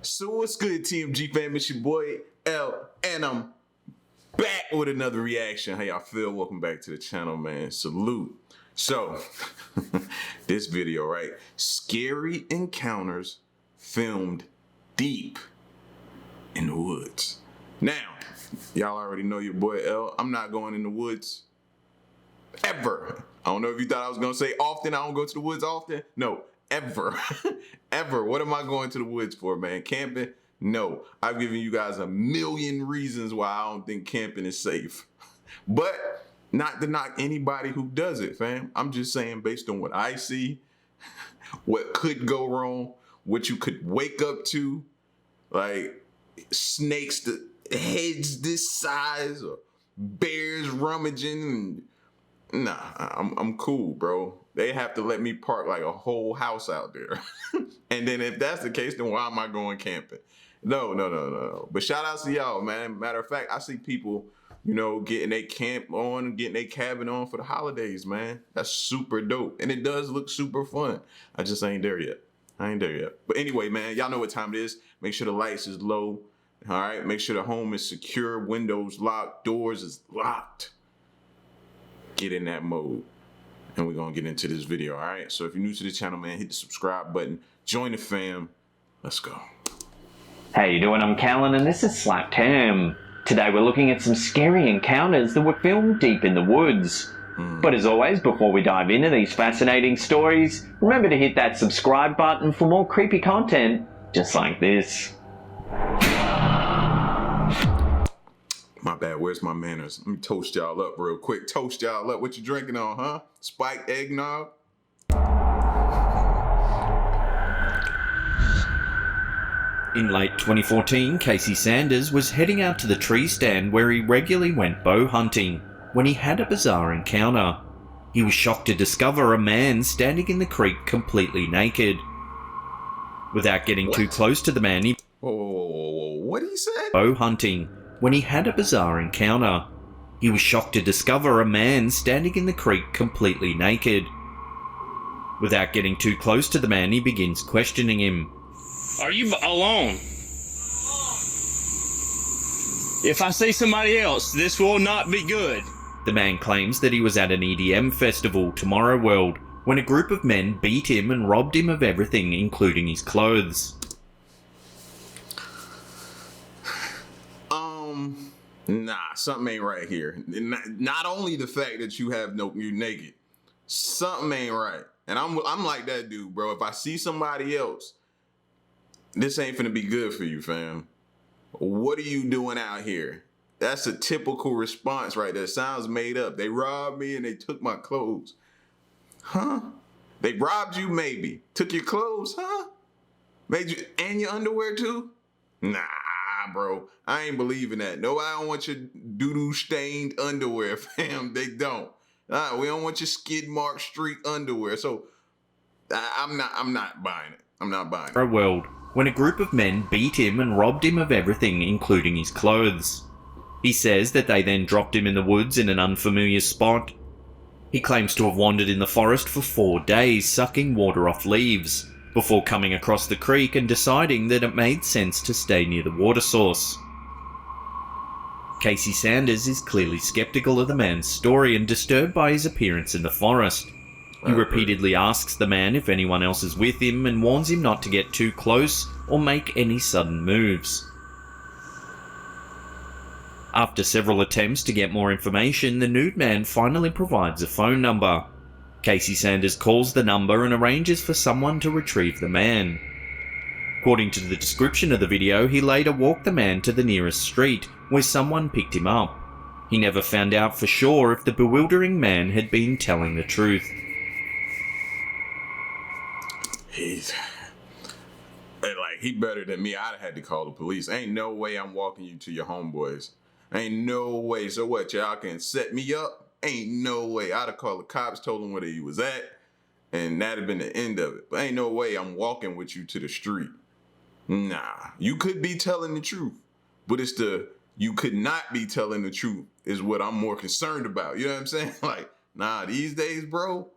So what's good, TMG fam? It's your boy L, and I'm back with another reaction. How y'all feel? Welcome back to the channel, man. Salute. So, this video, right? Scary encounters filmed deep in the woods. Now, y'all already know your boy L. I'm not going in the woods ever. I don't know if you thought I was gonna say often. I don't go to the woods often. No, ever. Ever. What am I going to the woods for, man? Camping? No. I've given you guys a million reasons why I don't think camping is safe. But not to knock anybody who does it, fam. I'm just saying based on what I see, what could go wrong, what you could wake up to, like snakes, the heads this size, or bears rummaging. Nah, I'm cool, bro. They have to let me park like a whole house out there. And then if that's the case, then why am I going camping? No. But shout outs to y'all, man. Matter of fact, I see people, you know, getting their camp on, getting their cabin on for the holidays, man. That's super dope. And it does look super fun. I just ain't there yet. I ain't there yet. But anyway, man, y'all know what time it is. Make sure the lights is low. All right. Make sure the home is secure. Windows locked. Doors is locked. Get in that mode. And we're going to get into this video, all right? So if you're new to the channel, man, hit the subscribe button. Join the fam. Let's go. How you doing? I'm Callan and this is Slapped Ham. Today we're looking at some scary encounters that were filmed deep in the woods. But as always, before we dive into these fascinating stories, remember to hit that subscribe button for more creepy content just like this. My bad, where's my manners? Let me toast y'all up real quick. Toast y'all up. What you drinking on, huh? Spiked eggnog? In late 2014, Casey Sanders was heading out to the tree stand where he regularly went bow hunting when he had a bizarre encounter. He was shocked to discover a man standing in the creek completely naked. Without getting too close to the man, he Whoa. What did he say? Bow hunting when he had a bizarre encounter. He was shocked to discover a man standing in the creek completely naked. Without getting too close to the man, he begins questioning him. Are you alone? If I see somebody else, this will not be good. The man claims that he was at an EDM festival, Tomorrow World, when a group of men beat him and robbed him of everything, including his clothes. Nah, something ain't right here. Not only the fact that you naked, something ain't right. And I'm like that dude, bro. If I see somebody else, this ain't finna be good for you, fam. What are you doing out here? That's a typical response right there. Sounds made up. They robbed me and they took my clothes. Huh? They robbed you, maybe. Took your clothes, huh? Made you, and your underwear too? Nah, bro. I ain't believing that. No, I don't want your doo-doo stained underwear, fam. They don't. We don't want your skid mark street underwear. So I'm not buying it. I'm not buying it. A world when a group of men beat him and robbed him of everything, including his clothes. He says that they then dropped him in the woods in an unfamiliar spot. He claims to have wandered in the forest for 4 days, sucking water off leaves, before coming across the creek and deciding that it made sense to stay near the water source. Casey Sanders is clearly skeptical of the man's story and disturbed by his appearance in the forest. He repeatedly asks the man if anyone else is with him and warns him not to get too close or make any sudden moves. After several attempts to get more information, the nude man finally provides a phone number. Casey Sanders calls the number and arranges for someone to retrieve the man. According to the description of the video, he later walked the man to the nearest street, where someone picked him up. He never found out for sure if the bewildering man had been telling the truth. He better than me. I'd have had to call the police. Ain't no way I'm walking you to your homeboys. Ain't no way. So what, y'all can set me up? Ain't no way. I'd have called the cops, told them where he was at, and that'd have been the end of it. But ain't no way I'm walking with you to the street. Nah, you could be telling the truth, but it's the you could not be telling the truth is what I'm more concerned about. You know what I'm saying? Like, nah, these days, bro,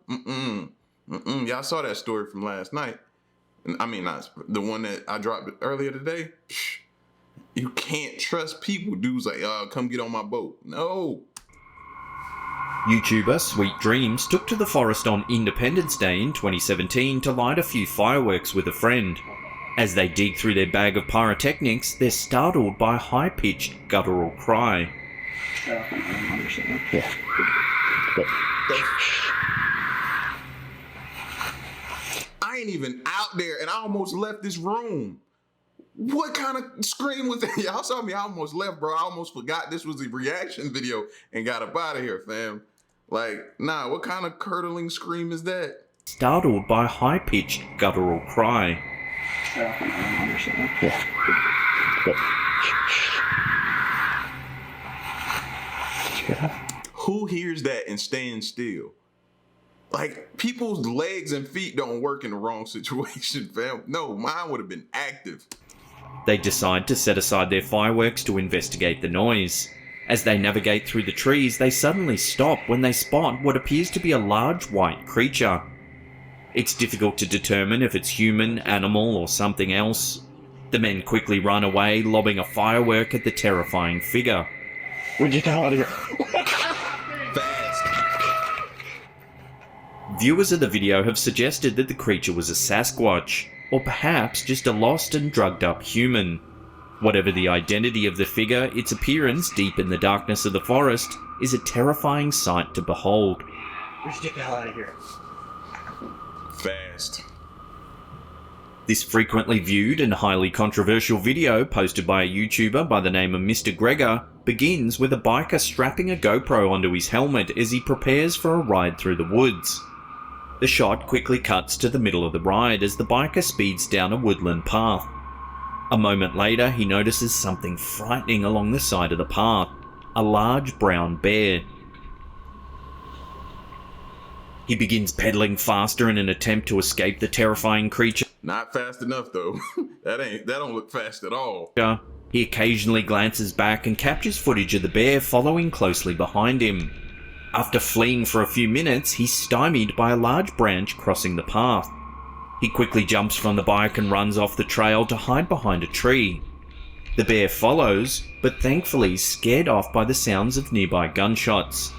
y'all saw that story from last night. I mean, not the one that I dropped earlier today. You can't trust people. Dudes like, come get on my boat. No. YouTuber Sweet Dreams took to the forest on Independence Day in 2017 to light a few fireworks with a friend. As they dig through their bag of pyrotechnics, they're startled by a high-pitched guttural cry. I ain't even out there and I almost left this room. What kind of scream was that? Y'all saw me, I almost left, bro. I almost forgot this was a reaction video and got up out of here, fam. Like, nah, what kind of curdling scream is that? Startled by a high-pitched guttural cry. Who hears that and stands still? Like, people's legs and feet don't work in the wrong situation, fam. No, mine would have been active. They decide to set aside their fireworks to investigate the noise. As they navigate through the trees, they suddenly stop when they spot what appears to be a large white creature. It's difficult to determine if it's human, animal, or something else. The men quickly run away, lobbing a firework at the terrifying figure. Would you get out of here? Fast. Viewers of the video have suggested that the creature was a Sasquatch, or perhaps just a lost and drugged up human. Whatever the identity of the figure, its appearance deep in the darkness of the forest is a terrifying sight to behold. Let's get the hell out of here. Fast. This frequently viewed and highly controversial video, posted by a YouTuber by the name of Mr. Gregor, begins with a biker strapping a GoPro onto his helmet as he prepares for a ride through the woods. The shot quickly cuts to the middle of the ride as the biker speeds down a woodland path. A moment later, he notices something frightening along the side of the path, a large brown bear. He begins pedaling faster in an attempt to escape the terrifying creature. Not fast enough though. that don't look fast at all. He occasionally glances back and captures footage of the bear following closely behind him. After fleeing for a few minutes, he's stymied by a large branch crossing the path. He quickly jumps from the bike and runs off the trail to hide behind a tree. The bear follows, but thankfully is scared off by the sounds of nearby gunshots.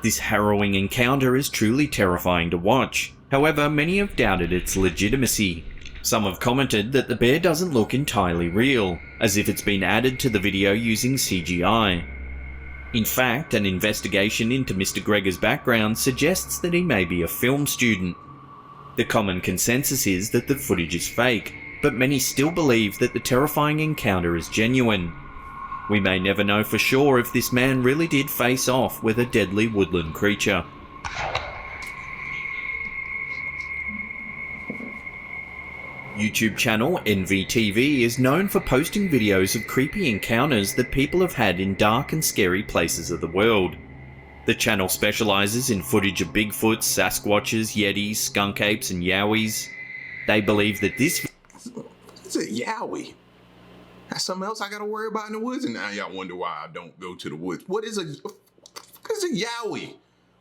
This harrowing encounter is truly terrifying to watch. However, many have doubted its legitimacy. Some have commented that the bear doesn't look entirely real, as if it's been added to the video using CGI. In fact, an investigation into Mr. Gregor's background suggests that he may be a film student. The common consensus is that the footage is fake, but many still believe that the terrifying encounter is genuine. We may never know for sure if this man really did face off with a deadly woodland creature. YouTube channel NVTV is known for posting videos of creepy encounters that people have had in dark and scary places of the world. The channel specializes in footage of Bigfoots, Sasquatches, Yetis, skunk apes, and Yowies. They believe that this... It's a Yowie. That's something else I gotta worry about in the woods, and now y'all wonder why I don't go to the woods. What is a Yowie?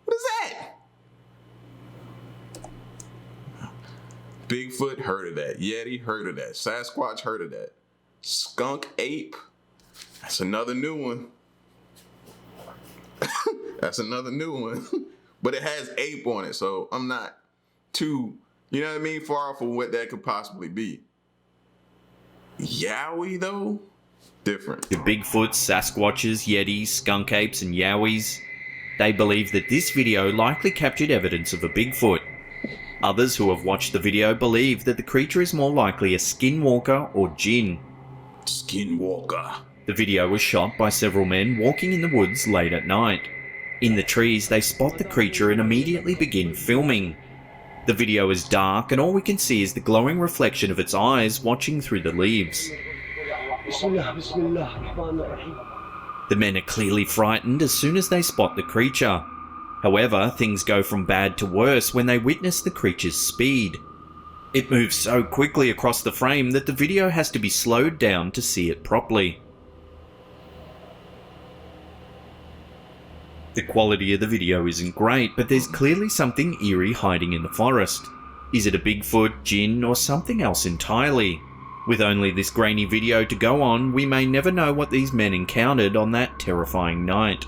What is that? Bigfoot, heard of that. Yeti, heard of that. Sasquatch, heard of that. Skunk ape, that's another new one. That's another new one. But it has ape on it, so I'm not too, you know what I mean, far from what that could possibly be. Yowie, though? Different. The Bigfoots, Sasquatches, Yetis, skunk apes, and Yowies. They believe that this video likely captured evidence of a Bigfoot. Others who have watched the video believe that the creature is more likely a skinwalker or djinn. Skinwalker. The video was shot by several men walking in the woods late at night. In the trees, they spot the creature and immediately begin filming. The video is dark and all we can see is the glowing reflection of its eyes watching through the leaves. The men are clearly frightened as soon as they spot the creature. However, things go from bad to worse when they witness the creature's speed. It moves so quickly across the frame that the video has to be slowed down to see it properly. The quality of the video isn't great, but there's clearly something eerie hiding in the forest. Is it a Bigfoot, djinn, or something else entirely? With only this grainy video to go on, we may never know what these men encountered on that terrifying night.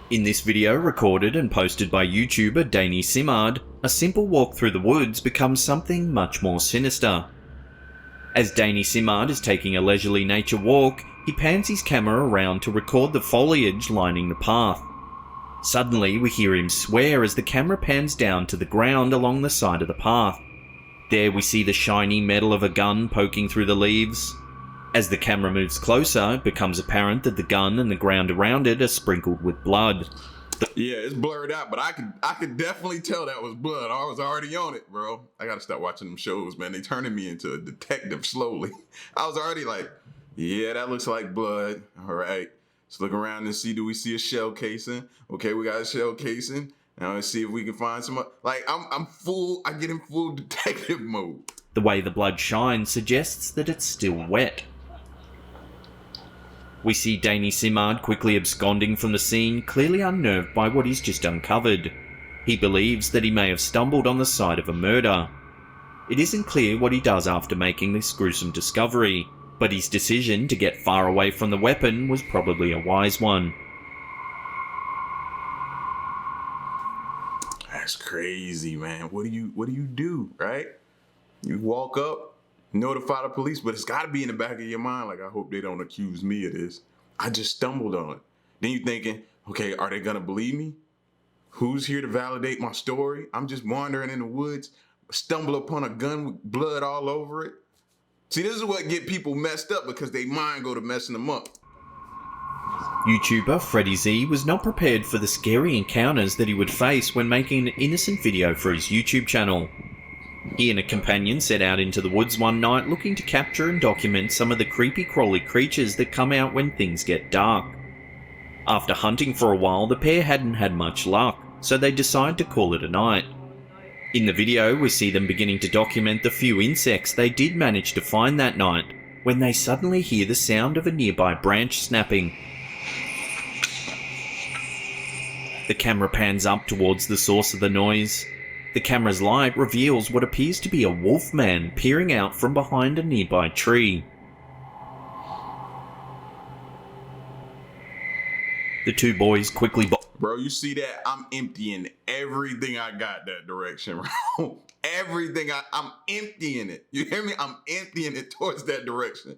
In this video, recorded and posted by YouTuber Danny Simard, a simple walk through the woods becomes something much more sinister. As Danny Simard is taking a leisurely nature walk, he pans his camera around to record the foliage lining the path. Suddenly, we hear him swear as the camera pans down to the ground along the side of the path. There we see the shiny metal of a gun poking through the leaves. As the camera moves closer, it becomes apparent that the gun and the ground around it are sprinkled with blood. Yeah, it's blurred out, but I could definitely tell that was blood. I was already on it, bro. I gotta stop watching them shows, man. They turning me into a detective slowly. I was already like, yeah, that looks like blood. All right, let's look around and see, do we see a shell casing? Okay, we got a shell casing. Now let's see if we can find some, like, I get in full detective mode. The way the blood shines suggests that it's still wet. We see Danny Simard quickly absconding from the scene, clearly unnerved by what he's just uncovered. He believes that he may have stumbled on the site of a murder. It isn't clear what he does after making this gruesome discovery, but his decision to get far away from the weapon was probably a wise one. That's crazy, man. What do you do, right? You walk up, notify the police, but it's got to be in the back of your mind, like, I hope they don't accuse me of this. I just stumbled on it. Then you're thinking, okay, are they gonna believe me? Who's here to validate my story? I'm just wandering in the woods, stumble upon a gun with blood all over it. See, this is what get people messed up, because they mind go to messing them up. YouTuber Freddy Z was not prepared for the scary encounters that he would face when making an innocent video for his YouTube channel. He and a companion set out into the woods one night looking to capture and document some of the creepy crawly creatures that come out when things get dark. After hunting for a while, the pair hadn't had much luck, so they decide to call it a night. In the video, we see them beginning to document the few insects they did manage to find that night, when they suddenly hear the sound of a nearby branch snapping. The camera pans up towards the source of the noise. The camera's light reveals what appears to be a wolf man peering out from behind a nearby tree. The two boys quickly Bro, you see that? I'm emptying everything I got that direction, bro. Everything I'm emptying it. You hear me? I'm emptying it towards that direction.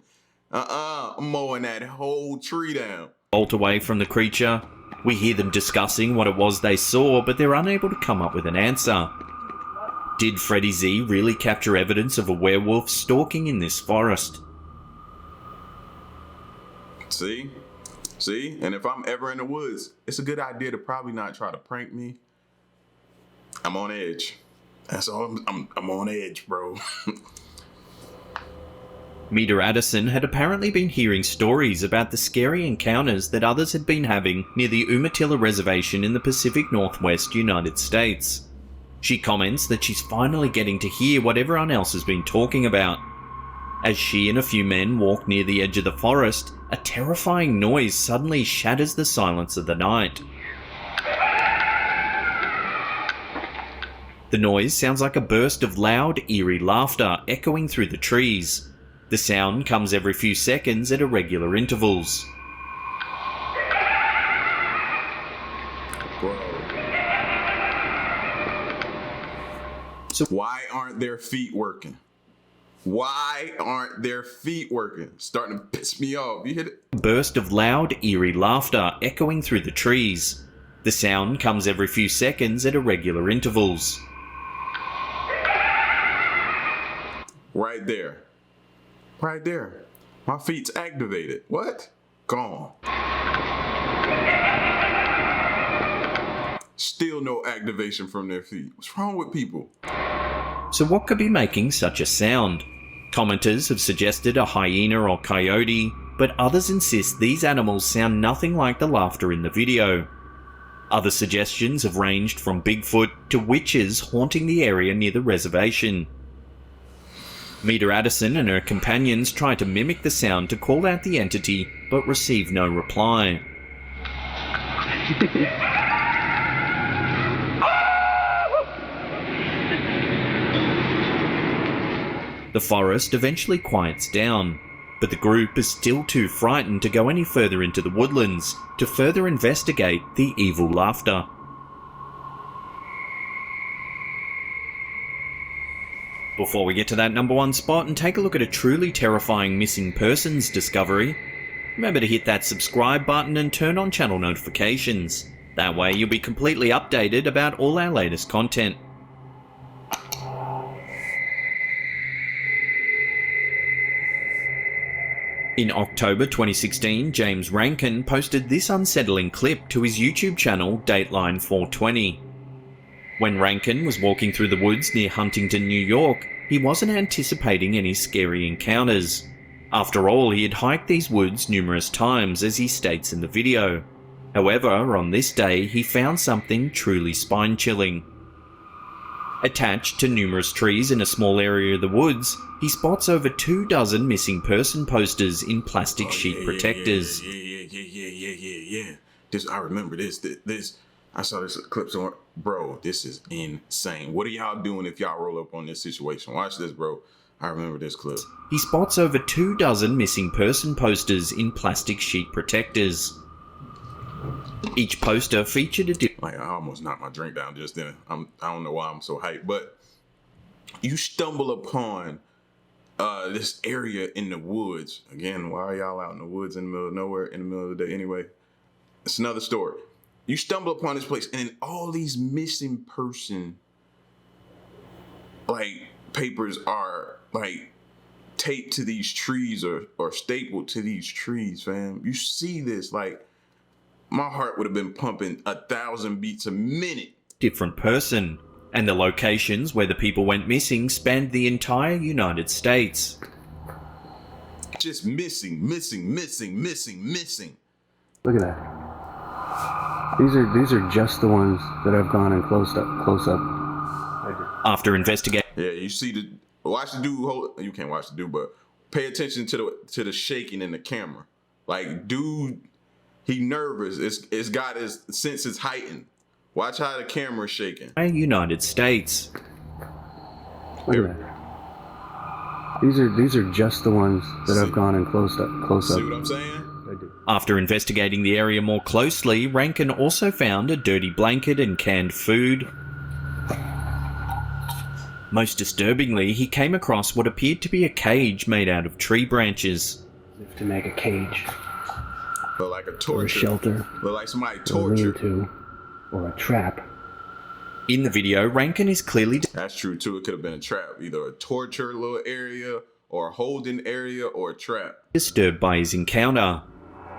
I'm mowing that whole tree down. bolt away from the creature. We hear them discussing what it was they saw, but they're unable to come up with an answer. Did Freddy Z really capture evidence of a werewolf stalking in this forest? See? And if I'm ever in the woods, it's a good idea to probably not try to prank me. I'm on edge. That's all. I'm on edge, bro. Meter Addison had apparently been hearing stories about the scary encounters that others had been having near the Umatilla Reservation in the Pacific Northwest United States. She comments that she's finally getting to hear what everyone else has been talking about. As she and a few men walk near the edge of the forest, a terrifying noise suddenly shatters the silence of the night. The noise sounds like a burst of loud, eerie laughter echoing through the trees. The sound comes every few seconds at irregular intervals. Bro. So why aren't their feet working? Why aren't their feet working? Starting to piss me off. You hit it? Burst of loud, eerie laughter echoing through the trees. The sound comes every few seconds at irregular intervals. Right there. Right there. My feet's activated. What? Gone. Still no activation from their feet. What's wrong with people? So what could be making such a sound? Commenters have suggested a hyena or coyote, but others insist these animals sound nothing like the laughter in the video. Other suggestions have ranged from Bigfoot to witches haunting the area near the reservation. Meta Addison and her companions tried to mimic the sound to call out the entity, but received no reply. The forest eventually quiets down, but the group is still too frightened to go any further into the woodlands to further investigate the evil laughter. Before we get to that number one spot and take a look at a truly terrifying missing persons discovery, remember to hit that subscribe button and turn on channel notifications. That way you'll be completely updated about all our latest content. In October 2016, James Rankin posted this unsettling clip to his YouTube channel Dateline 420. When Rankin was walking through the woods near Huntington, New York, he wasn't anticipating any scary encounters. After all, he had hiked these woods numerous times, as he states in the video. However, on this day, he found something truly spine-chilling. Attached to numerous trees in a small area of the woods, he spots over 24 missing person posters in plastic sheet protectors. Yeah. I remember this. I saw this clip somewhere. Bro, this is insane. What are y'all doing if y'all roll up on this situation? Watch this, bro. I remember this clip. He spots over 24 missing person posters in plastic sheet protectors. Each poster featured a I almost knocked my drink down just then. I don't know why I'm so hyped, but you stumble upon this area in the woods. Again, why are y'all out in the woods in the middle of nowhere in the middle of the day? Anyway, it's another story. You stumble upon this place, and all these missing person papers are taped to these trees or stapled to these trees, fam. You see this, my heart would have been pumping 1,000 beats a minute. Different person, and the locations where the people went missing spanned the entire United States. Just missing. Look at that. These are just the ones that I've gone and close up. After investigating, Yeah, you see watch the dude. You can't watch the dude, but pay attention to the shaking in the camera. Dude, he nervous. It's got his senses heightened. Watch how the camera's shaking. United States. Look at that. These are just the ones that I've gone and close up. See what I'm saying? I do. After investigating the area more closely, Rankin also found a dirty blanket and canned food. Most disturbingly, he came across what appeared to be a cage made out of tree branches. As if to make a cage, Look like a or a torture. shelter, Look like somebody or a tortured. lean-to, or a trap. In the video, Rankin is clearly That's true too. It could have been a trap, either a torture little area, or a holding area, or a trap. disturbed by his encounter.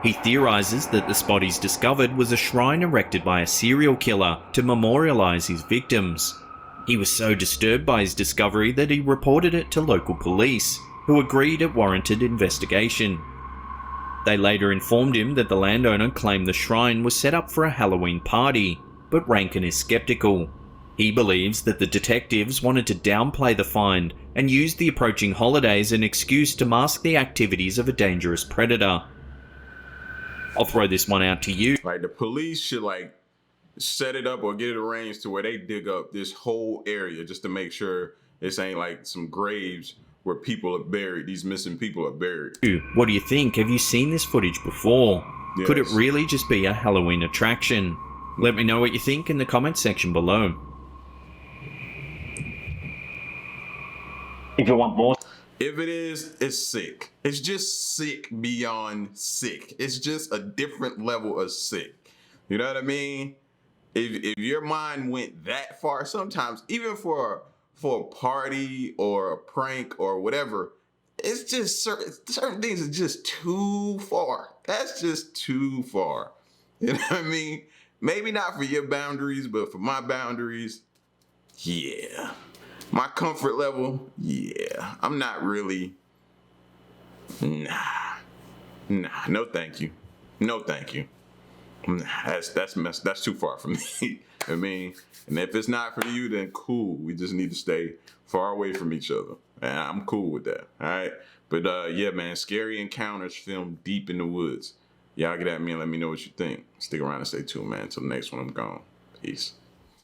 He theorizes that the spot he's discovered was a shrine erected by a serial killer to memorialize his victims. He was so disturbed by his discovery that he reported it to local police, who agreed it warranted investigation. They later informed him that the landowner claimed the shrine was set up for a Halloween party, but Rankin is skeptical. He believes that the detectives wanted to downplay the find and used the approaching holidays as an excuse to mask the activities of a dangerous predator. I'll throw this one out to you. The police should set it up or get it arranged to where they dig up this whole area just to make sure this ain't some graves where people are buried. These missing people are buried. What do you think? Have you seen this footage before? Yes. Could it really just be a Halloween attraction? Let me know what you think in the comments section below. If you want more, If it is, it's sick. It's just sick beyond sick. It's just a different level of sick. You know what I mean? If your mind went that far, sometimes even for a party or a prank or whatever, it's just certain things are just too far. That's just too far. You know what I mean? Maybe not for your boundaries, but for my boundaries, yeah. My comfort level, yeah. I'm not really, nah, no thank you. No thank you. Nah, that's too far for me. I mean, and if it's not for you, then cool. We just need to stay far away from each other. And I'm cool with that. All right. But yeah, man, scary encounters filmed deep in the woods. Y'all get at me and let me know what you think. Stick around and stay tuned, man. Until the next one, I'm gone. Peace.